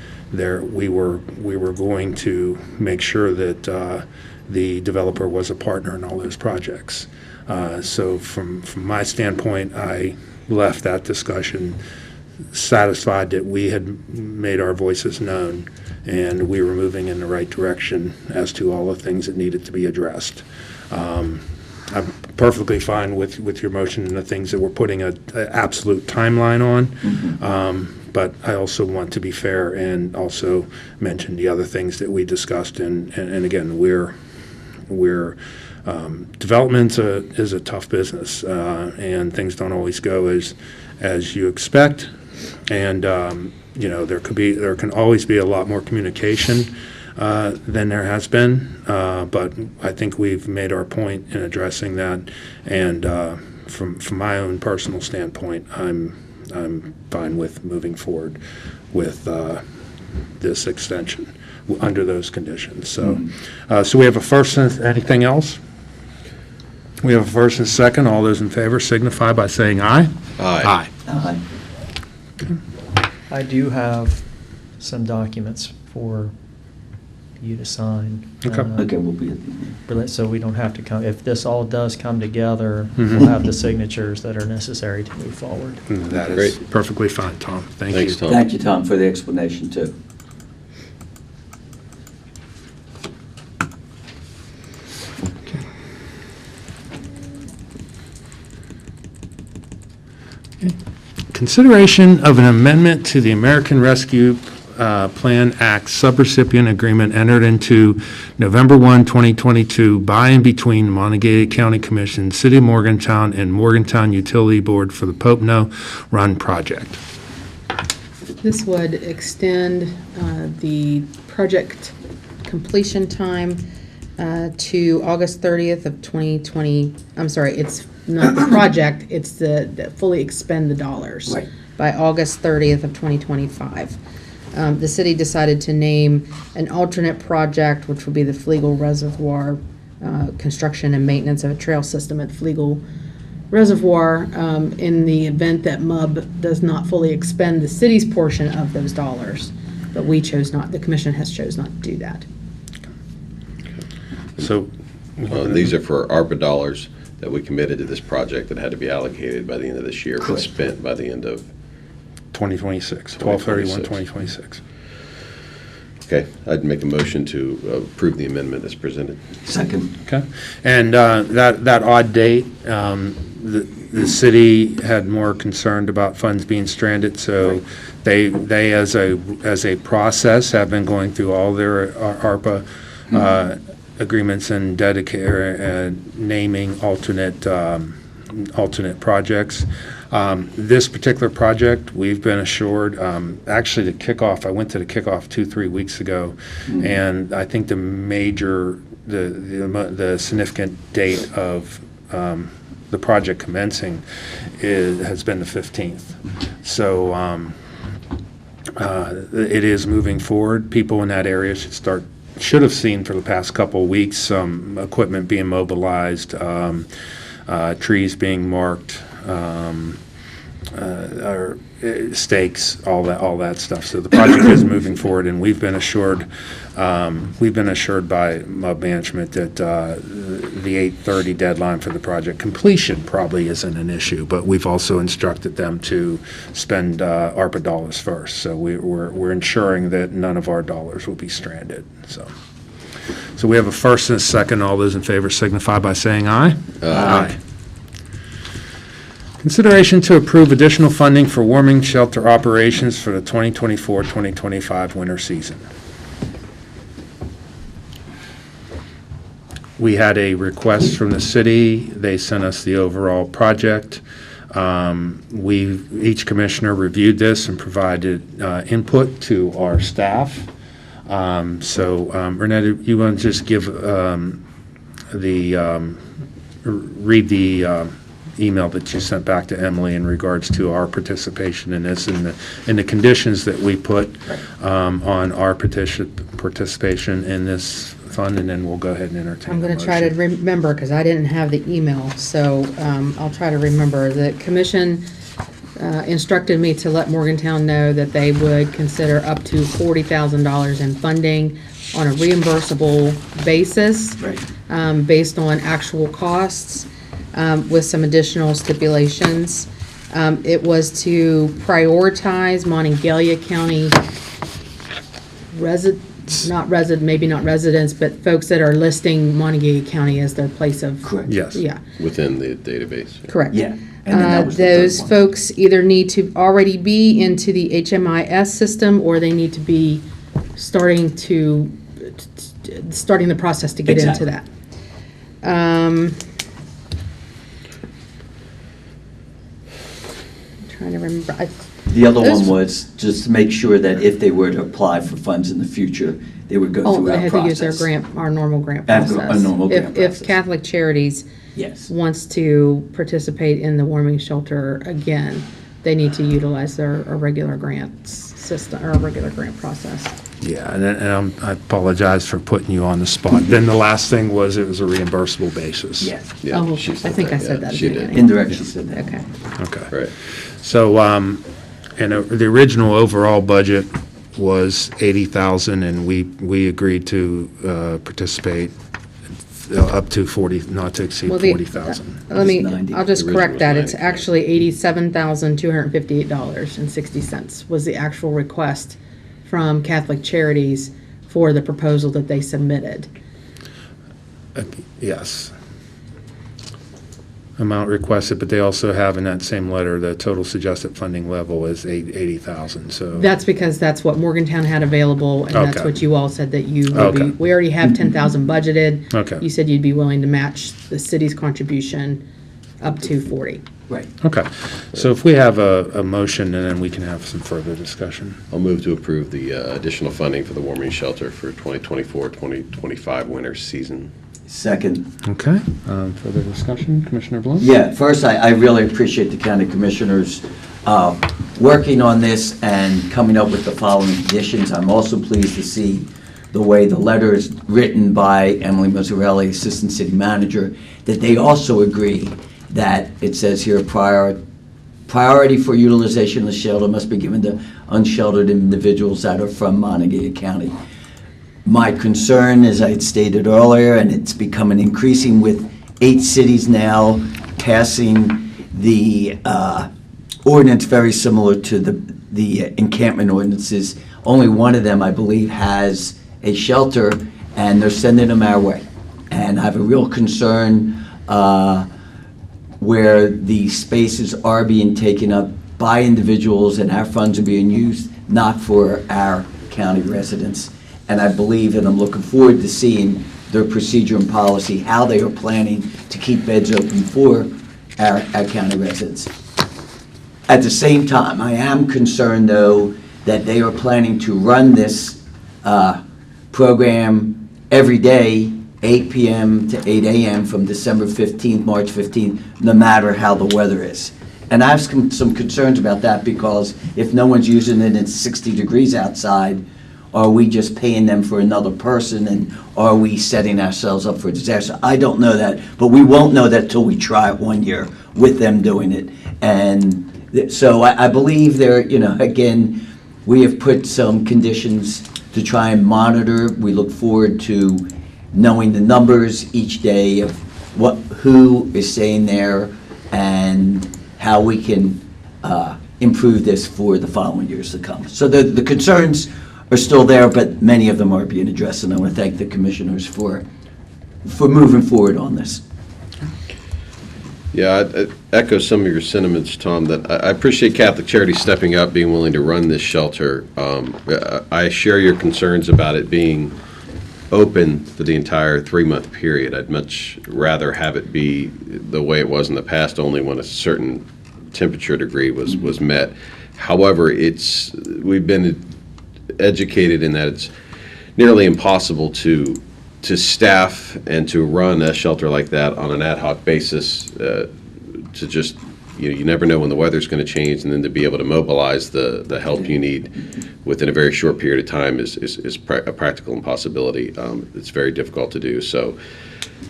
we were going to make sure that the developer was a partner in all those projects. So from my standpoint, I left that discussion satisfied that we had made our voices known and we were moving in the right direction as to all the things that needed to be addressed. I'm perfectly fine with your motion and the things that we're putting an absolute timeline on, but I also want to be fair and also mention the other things that we discussed. And again, development is a tough business, and things don't always go as you expect. And there can always be a lot more communication than there has been, but I think we've made our point in addressing that. And from my own personal standpoint, I'm fine with moving forward with this extension under those conditions. So, so we have a first and anything else? We have a first and second. All those in favor signify by saying aye. Aye. Aye. I do have some documents for you to sign. Okay. Okay, we'll be, So we don't have to come, if this all does come together, Mhm. we'll have the signatures that are necessary to move forward. That is Great. perfectly fine, Tom. Thank Thanks, you. Tom. thank you, Tom, for the explanation, too. Consideration of an amendment to the American Rescue Plan Act subrecipient agreement entered into November 1, 2022 by and between Monongalia County Commission, City of Morgantown, and Morgantown Utility Board for the Pompano Run project. This would extend the project completion time to August 30th of 2020. I'm sorry, it's not the project, it's the fully expend the dollars. Right. By August 30th of 2025. The city decided to name an alternate project, which would be the Flegel Reservoir construction and maintenance of a trail system at Flegel Reservoir, in the event that MUB does not fully expend the city's portion of those dollars. But we chose not, the commission has chose not to do that. So. These are for ARPA dollars that we committed to this project that had to be allocated by the end of this year, but Correct. spent by the end of 2026, 12/31/2026. Okay, I'd make a motion to approve the amendment as presented. Second. Okay. And that odd date, the city had more concerned about funds being stranded, so they as a process have been going through all their ARPA agreements and naming alternate projects. This particular project, we've been assured, actually the kickoff, I went to the kickoff 2-3 weeks ago, and I think the significant date of the project commencing has been the 15th. So it is moving forward. People in that area should start should have seen for the past couple of weeks, some equipment being mobilized, trees being marked, or stakes, all that stuff. So the project is moving forward, and we've been assured by management that the 8/30 deadline for the project completion probably isn't an issue. But we've also instructed them to spend ARPA dollars first. So we're ensuring that none of our dollars will be stranded. So we have a first and a second. All those in favor signify by saying aye. Aye. Consideration to approve additional funding for warming shelter operations for the 2024-2025 winter season. We had a request from the city. They sent us the overall project. Each commissioner reviewed this and provided input to our staff. Renetta, you want to just give read the email that you sent back to Emily in regards to our participation in this and the conditions that we put on our participation in this fund, and then we'll go ahead and entertain. I'm going to try to remember because I didn't have the email, so I'll try to remember. The commission instructed me to let Morgantown know that they would consider up to $40,000 in funding on a reimbursable basis, based on actual costs. With some additional stipulations. It was to prioritize Monongalia County maybe not residents, but folks that are listing Monongalia County as their place of. Correct. Yes. Yeah. Within the database. Correct. Yeah. And then that was the third those one. folks either need to already be into the HMIS system, or they need to be starting the process to get Exactly. into that. Trying to remember. The other Those- one was just to make sure that if they were to apply for funds in the future, they would go Oh, through they our had process. to use our normal grant Our process. normal grant If process. Catholic Charities Yes. wants to participate in the warming shelter again, they need to utilize their regular grant system, or regular grant process. Yeah, and I apologize for putting you on the spot. Then the last thing was it was a reimbursable basis. Yes. Yeah, Oh, she I said think I that, said yeah, that. she at the did. beginning. Indirectly said that. Okay. Okay. Right. So, the original overall budget was $80,000, and we agreed to participate up to 40, not to exceed Well, 40,000. Let me, It was 90. I'll just The original correct was that. It's 90. actually $87,258.60 was the actual request from Catholic Charities for the proposal that they submitted. Yes. Amount requested, but they also have in that same letter, the total suggested funding level is 80,000, so. That's because that's what Morgantown had available, and that's Okay. what you all said that you would be. Okay. We already have 10,000 budgeted. Okay. You said you'd be willing to match the city's contribution up to 40. Right. Okay, so if we have a motion, and then we can have some further discussion. I'll move to approve the additional funding for the warming shelter for 2024-2025 winter season. Second. Okay, further discussion, Commissioner Bloom? Yeah, first, I really appreciate the county commissioners working on this and coming up with the following conditions. I'm also pleased to see the way the letter is written by Emily Mazzarelli, Assistant City Manager, that they also agree that it says here, priority for utilization of the shelter must be given to unsheltered individuals that are from Monongalia County. My concern, as I had stated earlier, and it's becoming increasing with 8 cities now passing the ordinance very similar to the encampment ordinances. Only one of them, I believe, has a shelter, and they're sending them our way. And I have a real concern where the spaces are being taken up by individuals and our funds are being used not for our county residents. And I believe, and I'm looking forward to seeing their procedure and policy, how they are planning to keep beds open for our county residents. At the same time, I am concerned, though, that they are planning to run this program every day, 8 p.m. to 8 a.m. from December 15th, March 15th, no matter how the weather is. And I have some concerns about that, because if no one's using it and it's 60 degrees outside, are we just paying them for another person, and are we setting ourselves up for a disaster? I don't know that, but we won't know that till we try it 1 year with them doing it. And so I believe there, again, we have put some conditions to try and monitor. We look forward to knowing the numbers each day of who is staying there and how we can improve this for the following years to come. So the concerns are still there, but many of them are being addressed, and I want to thank the commissioners for moving forward on this. Yeah, I echo some of your sentiments, Tom, that I appreciate Catholic Charities stepping up, being willing to run this shelter. I share your concerns about it being open for the entire 3-month period. I'd much rather have it be the way it was in the past, only when a certain temperature degree was met. However, we've been educated in that it's nearly impossible to staff and to run a shelter like that on an ad hoc basis, to just, you never know when the weather's going to change, and then to be able to mobilize the help you need within a very short period of time is a practical impossibility. It's very difficult to do. So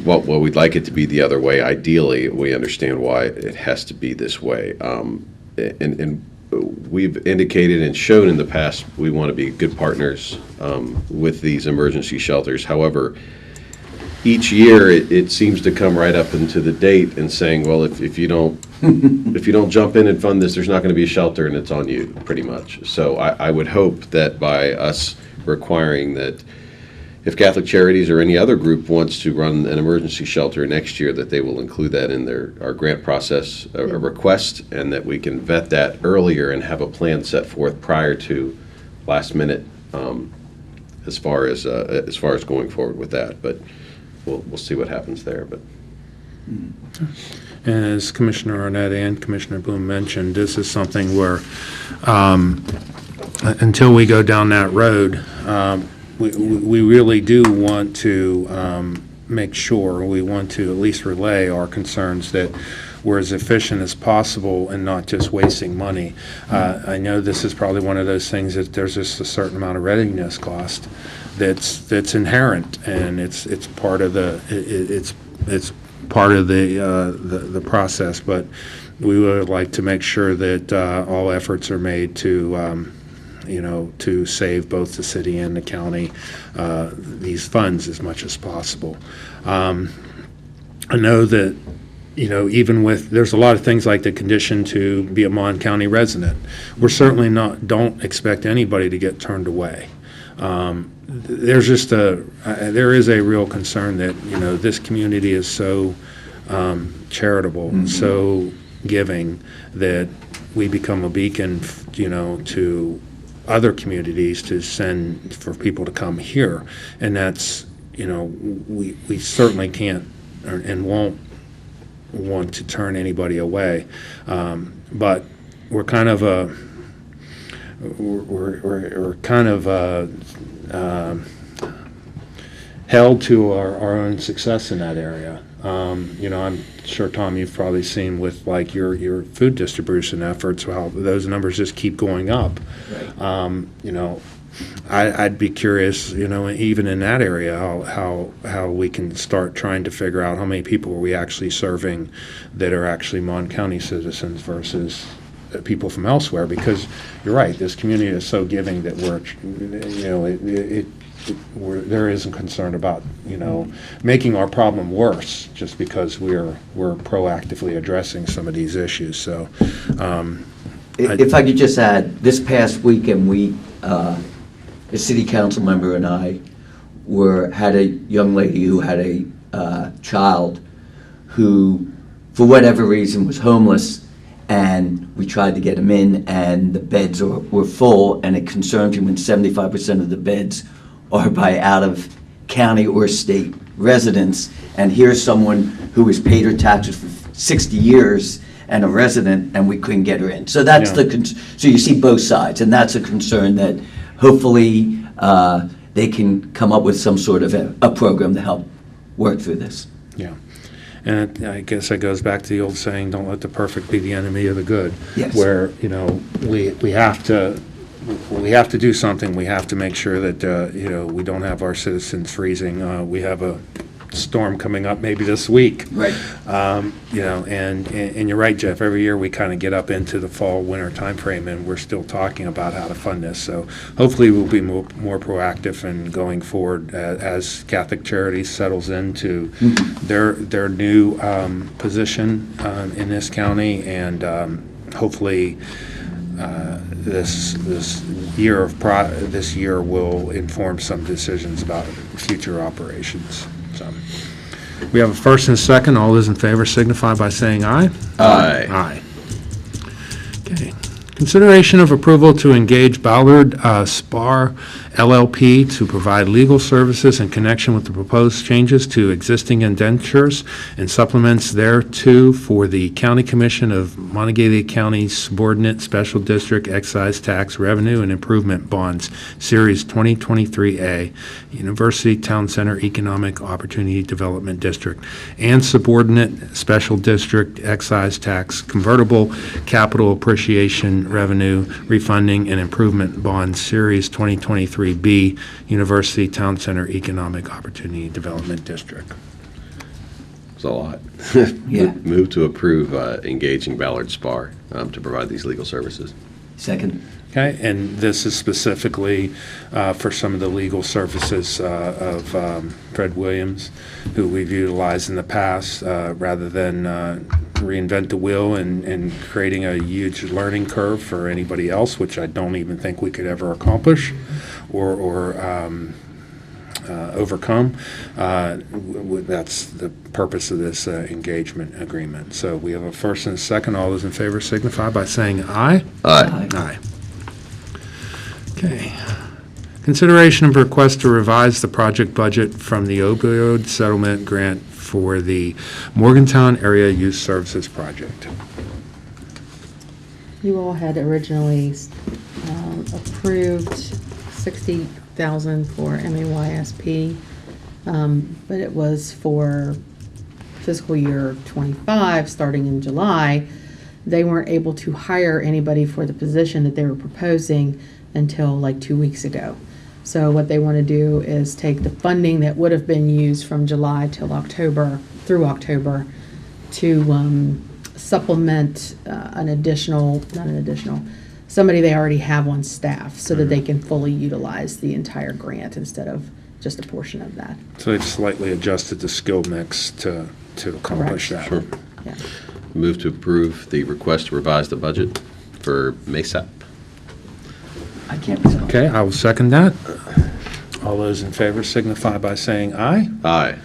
while we'd like it to be the other way, ideally, we understand why it has to be this way. And we've indicated and shown in the past we want to be good partners with these emergency shelters. However, each year it seems to come right up into the date and saying, well, if you don't if you don't jump in and fund this, there's not going to be a shelter, and it's on you, pretty much. So I would hope that by us requiring that if Catholic Charities or any other group wants to run an emergency shelter next year, that they will include that in our grant process, a request, and that we can vet that earlier and have a plan set forth prior to last minute, as far as going forward with that. But we'll see what happens there. But as Commissioner Arnett and Commissioner Bloom mentioned, this is something where until we go down that road, we really do want to make sure, we want to at least relay our concerns that we're as efficient as possible and not just wasting money. I know this is probably one of those things that there's just a certain amount of readiness cost that's inherent, and it's part of the part of the process. But we would like to make sure that all efforts are made to to save both the city and the county these funds as much as possible. I know that, even with, there's a lot of things like the condition to be a Mon County resident. We're certainly don't expect anybody to get turned away. There's just there is a real concern that, this community is so charitable and so giving that we become a beacon, to other communities to send for people to come here. And that's, we certainly can't and won't want to turn anybody away. But we're kind of held to our own success in that area. I'm sure, Tom, you've probably seen with like your food distribution efforts how those numbers just keep going up. Right. I'd be curious, even in that area, how we can start trying to figure out how many people are we actually serving that are actually Mon County citizens versus people from elsewhere. Because you're right, this community is so giving that there is a concern about making our problem worse just because we're proactively addressing some of these issues. So, if I could just add, this past weekend we, a city council member and I had a young lady who had a child who, for whatever reason, was homeless, and we tried to get him in, and the beds were full, and it concerned him when 75% of the beds are by out-of-county or state residents. And here's someone who has paid her taxes for 60 years and a resident, and we couldn't get her in. So that's so you see both sides, and that's a concern that hopefully they can come up with some sort of a program to help work through this. Yeah. And I guess that goes back to the old saying, don't let the perfect be the enemy of the good. Yes. Where, we have to we have to do something. We have to make sure that, we don't have our citizens freezing. We have a storm coming up maybe this week. Right. And you're right, Jeff, every year we kind of get up into the fall, winter timeframe, and we're still talking about how to fund this. So hopefully we'll be more proactive in going forward as Catholic Charities settles into their new position in this county, and hopefully this year will inform some decisions about future operations. So, we have a first and a second. All those in favor signify by saying aye. Aye. Aye. Okay. Consideration of approval to engage Ballard Spar LLP to provide legal services in connection with the proposed changes to existing indentures and supplements thereto for the County Commission of Monongalia County Subordinate Special District Excise Tax Revenue and Improvement Bonds, Series 2023A, University Town Center Economic Opportunity Development District, and Subordinate Special District Excise Tax Convertible Capital Appreciation Revenue Refunding and Improvement Bonds, Series 2023B, University Town Center Economic Opportunity Development District. It's a lot. Yeah. Move to approve engaging Ballard Spar to provide these legal services. Second. Okay, and this is specifically for some of the legal services of Fred Williams, who we've utilized in the past, rather than reinvent the wheel and creating a huge learning curve for anybody else, which I don't even think we could ever accomplish or overcome. That's the purpose of this engagement agreement. So we have a first and a second. All those in favor signify by saying aye. Aye. Aye. Okay. Consideration of request to revise the project budget from the opioid settlement grant for the Morgantown Area Youth Services Project. You all had originally approved $60,000 for MAYSP, but it was for fiscal year '25, starting in July. They weren't able to hire anybody for the position that they were proposing until like 2 weeks ago. So what they want to do is take the funding that would have been used from July till October, through October, to supplement somebody they already have on staff, so that they can fully utilize the entire grant instead of just a portion of that. So they've slightly adjusted the skill mix to accomplish that. Sure. Yeah. Move to approve the request to revise the budget for MESAP. I can't respond. Okay, I will second that. All those in favor signify by saying aye. Aye.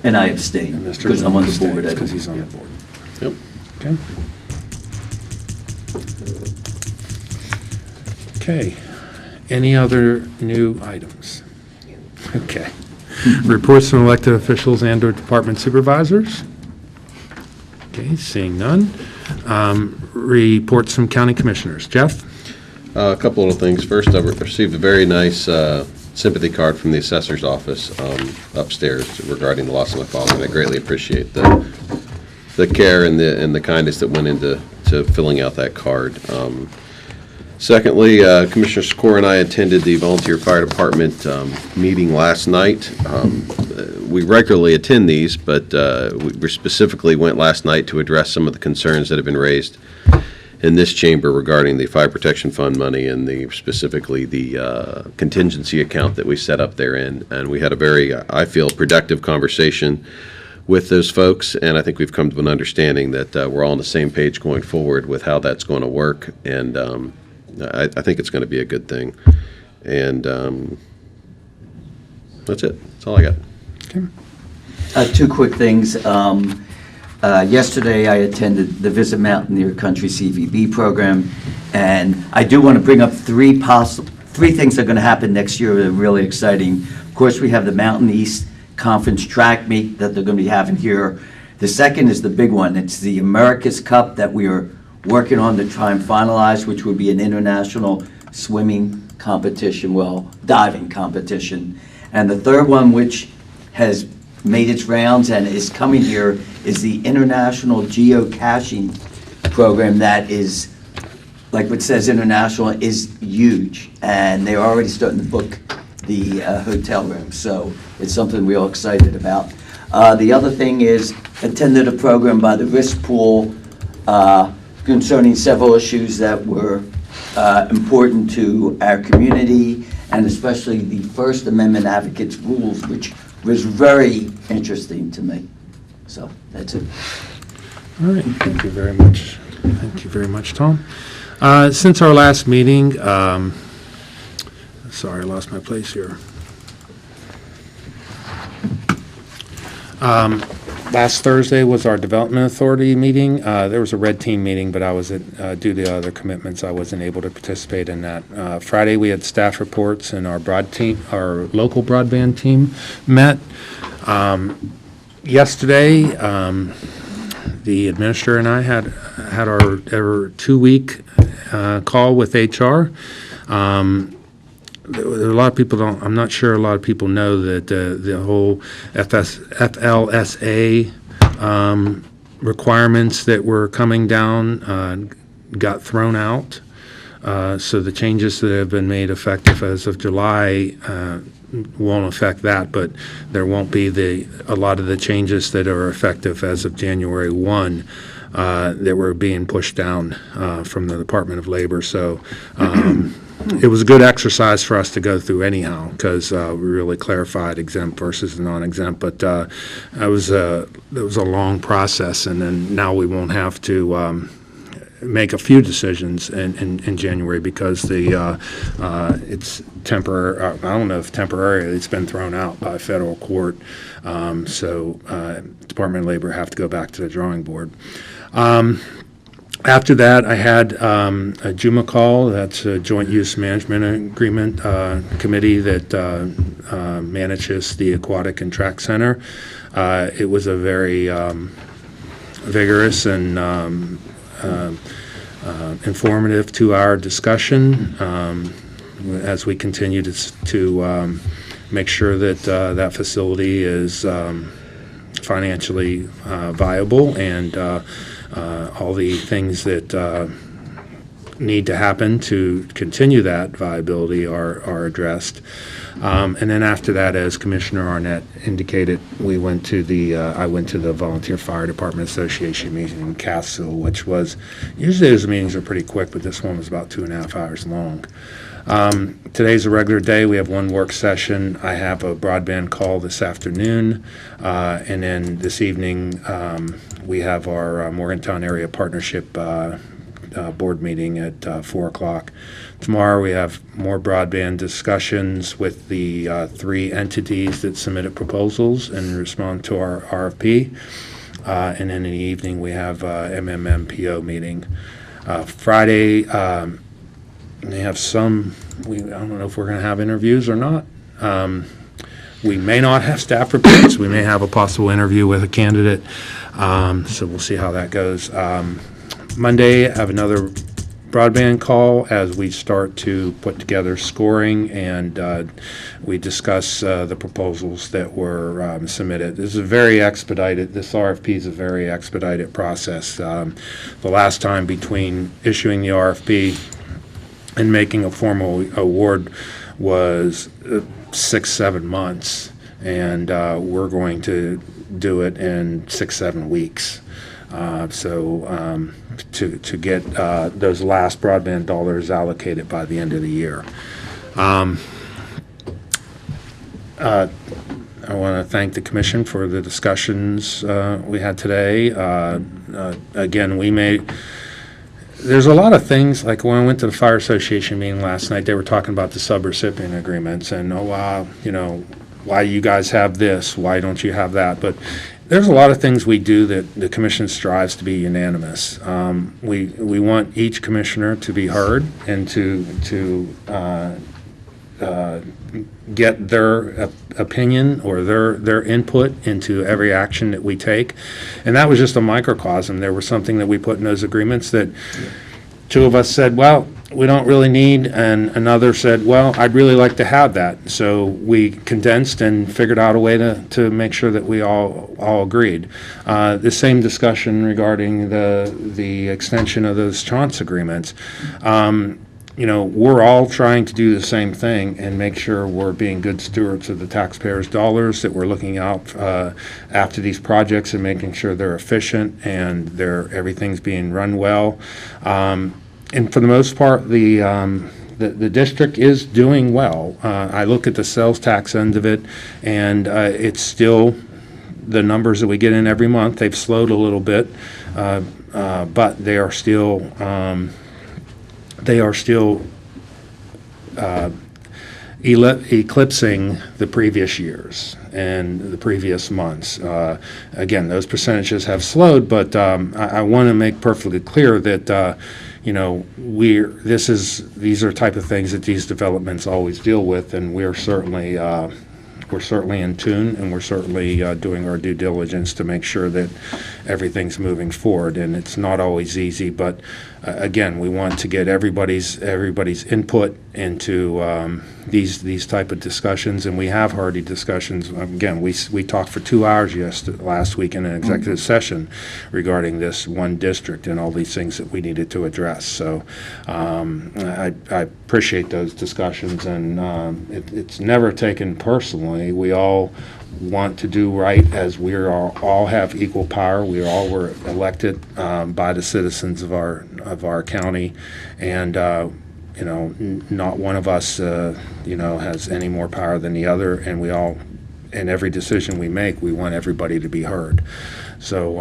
And I abstain, And Mr. because I'm on the board. Because he's on the board. Yep. Okay. Okay. Any other new items? Okay. Reports from elected officials and/or department supervisors? Okay, seeing none. Reports from county commissioners. Jeff? A couple little things. First, I received a very nice sympathy card from the assessor's office upstairs regarding the loss of my father, and I greatly appreciate the care and the kindness that went into filling out that card. Secondly, Commissioner Sikora and I attended the Volunteer Fire Department meeting last night. We regularly attend these, but we specifically went last night to address some of the concerns that have been raised in this chamber regarding the Fire Protection Fund money and specifically the contingency account that we set up therein. And we had a very, I feel, productive conversation with those folks, and I think we've come to an understanding that we're all on the same page going forward with how that's going to work, and I think it's going to be a good thing. And that's it. That's all I got. Okay. Two quick things. Yesterday, I attended the Visit Mountaineer Country CVB program, and I do want to bring up three things that are going to happen next year that are really exciting. Of course, we have the Mountain East Conference track meet that they're going to be having here. The second is the big one. It's the America's Cup that we are working on to try and finalize, which would be an international swimming competition, diving competition. And the third one, which has made its rounds and is coming here, is the International Geocaching program that is like what says international, is huge, and they're already starting to book the hotel room, so it's something we're all excited about. The other thing is, attended a program by the Risk Pool concerning several issues that were important to our community, and especially the First Amendment Advocates Rules, which was very interesting to me. So, that's it. All right, thank you very much. Thank you very much, Tom. Since our last meeting, sorry, I lost my place here. Last Thursday was our Development Authority meeting. There was a red team meeting, but I was due to other commitments, I wasn't able to participate in that. Friday, we had staff reports, and our local broadband team met. Yesterday, the administrator and I had our 2-week call with HR. There are a lot of people I'm not sure a lot of people know that the whole FLSA requirements that were coming down got thrown out. So the changes that have been made effective as of July won't affect that, but there won't be a lot of the changes that are effective as of January 1 that were being pushed down from the Department of Labor. So it was a good exercise for us to go through anyhow, because we really clarified exempt versus non-exempt. But it was a long process, and then now we won't have to make a few decisions in January, because it's temporary. I don't know if temporary. It's been thrown out by federal court. So Department of Labor have to go back to the drawing board. After that, I had a JUMA call. That's a Joint Use Management Agreement committee that manages the Aquatic and Track Center. It was a very vigorous and informative 2-hour discussion as we continue to make sure that that facility is financially viable, and all the things that need to happen to continue that viability are addressed. And then after that, as Commissioner Arnett indicated, I went to the Volunteer Fire Department Association meeting in Castle, which was, usually those meetings are pretty quick, but this one was about 2.5 hours long. Today's a regular day. We have one work session. I have a broadband call this afternoon, and then this evening we have our Morgantown Area Partnership board meeting at 4 o'clock. Tomorrow we have more broadband discussions with the 3 entities that submitted proposals and respond to our RFP. And then in the evening we have MMMPO meeting. Friday, they have I don't know if we're going to have interviews or not. We may not have staff reports. We may have a possible interview with a candidate. So we'll see how that goes. Monday, I have another broadband call as we start to put together scoring, and we discuss the proposals that were submitted. This is this RFP is a very expedited process. The last time between issuing the RFP and making a formal award was 6-7 months, and we're going to do it in 6-7 weeks. To get those last broadband dollars allocated by the end of the year. I want to thank the Commission for the discussions we had today. Again, there's a lot of things, like when I went to the Fire Association meeting last night, they were talking about the subrecipient agreements, and why do you guys have this? Why don't you have that? But there's a lot of things we do that the Commission strives to be unanimous. We want each commissioner to be heard and to get their opinion or their input into every action that we take. And that was just a microcosm. There was something that we put in those agreements that 2 of us said, well, we don't really need, and another said, well, I'd really like to have that. So we condensed and figured out a way to make sure that we all agreed. The same discussion regarding the extension of those tranche agreements. We're all trying to do the same thing and make sure we're being good stewards of the taxpayers' dollars, that we're looking out after these projects and making sure they're efficient and everything's being run well. And for the most part, the district is doing well. I look at the sales tax end of it, and it's still the numbers that we get in every month. They've slowed a little bit, but they are still eclipsing the previous years and the previous months. Again, those percentages have slowed, but I want to make perfectly clear that these are type of things that these developments always deal with, and we're certainly in tune, and we're certainly doing our due diligence to make sure that everything's moving forward. And it's not always easy, but again, we want to get everybody's input into these type of discussions, and we have hearty discussions. Again, we talked for 2 hours last week in an executive session regarding this one district and all these things that we needed to address. So I appreciate those discussions, and it's never taken personally. We all want to do right, as we all have equal power. We all were elected by the citizens of our county, and not one of us has any more power than the other, and we all, in every decision we make, we want everybody to be heard. So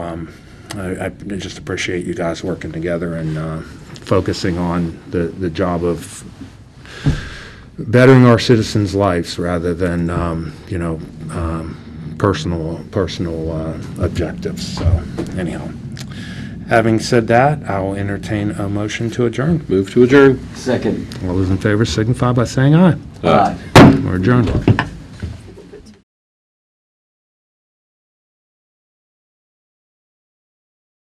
I just appreciate you guys working together and focusing on the job of bettering our citizens' lives rather than personal objectives. So anyhow, having said that, I'll entertain a motion to adjourn. Move to adjourn. Second. All those in favor signify by saying aye. Aye. We're adjourned.